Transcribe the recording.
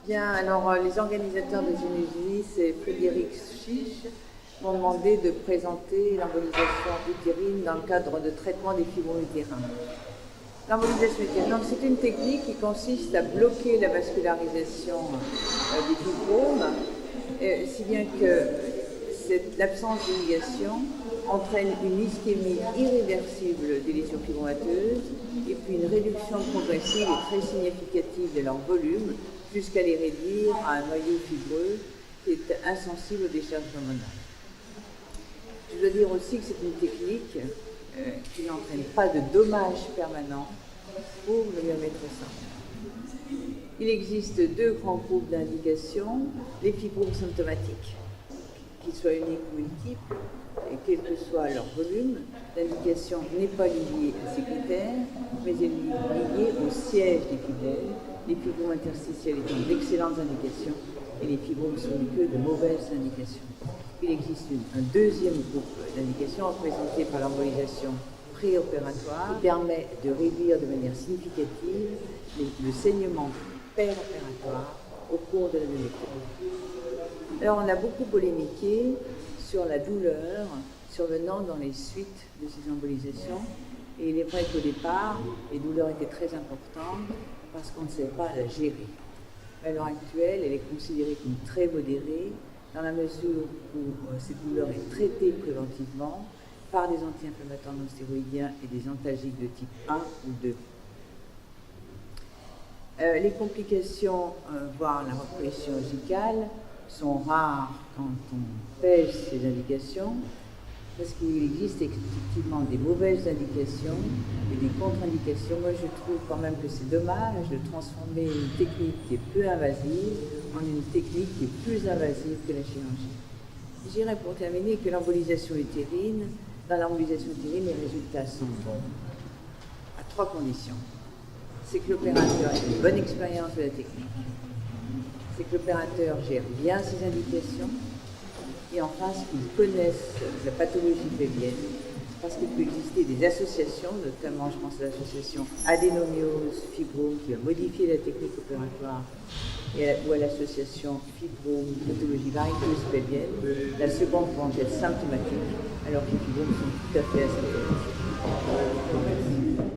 Bien, alors les organisateurs de Genesis et Frédéric Chiche m'ont demandé de présenter l'embolisation utérine dans le cadre de traitement des fibromes utérins. L'embolisation utérine, c'est une technique qui consiste à bloquer la vascularisation des fibromes, si bien que l'absence d'irrigation entraîne une ischémie irréversible des lésions fibromateuses et puis une réduction progressive et très significative de leur volume jusqu'à les réduire à un noyau fibreux qui est insensible aux décharges hormonales. Je dois dire aussi que c'est une technique qui n'entraîne pas de dommages permanents pour le myomètre sang. Il existe deux grands groupes d'indications, les fibromes symptomatiques, qu'ils soient uniques ou multiples, et quel que soit leur volume. L'indication n'est pas liée à ces critères, mais elle est liée au siège des fibromes, les fibromes interstitiels étant d'excellentes indications et les fibromes sous-muqueux de mauvaises indications. Il existe un deuxième groupe d'indications représenté par l'embolisation préopératoire qui permet de réduire de manière significative le saignement péropératoire au cours de la myomectomie. Alors on a beaucoup polémiqué sur la douleur survenant dans les suites de ces embolisations. Et il est vrai qu'au départ, les douleurs étaient très importantes parce qu'on ne sait pas la gérer. À l'heure actuelle, elle est considérée comme très modérée dans la mesure où cette douleur est traitée préventivement par des anti-inflammatoires non stéroïdiens et des antalgiques de type 1 ou 2. Les complications, voire la reproduction chirurgicale, sont rares quand on pèse ces indications, parce qu'il existe effectivement des mauvaises indications et des contre-indications. Moi, je trouve quand même que c'est dommage de transformer une technique qui est peu invasive en une technique qui est plus invasive que la chirurgie. Je dirais pour terminer que l'embolisation utérine, dans l'embolisation utérine, les résultats sont bons à trois conditions. C'est que l'opérateur ait une bonne expérience de la technique, c'est que l'opérateur gère bien ses indications, et enfin, qu'ils connaissent la pathologie pelvienne, parce qu'il peut exister des associations, notamment je pense à l'association adénomiose fibrome qui va modifier la technique opératoire, ou à l'association fibrome pathologie varicose pelvienne. La seconde pouvant être symptomatique, alors que les fibromes sont tout à fait asymptomatiques.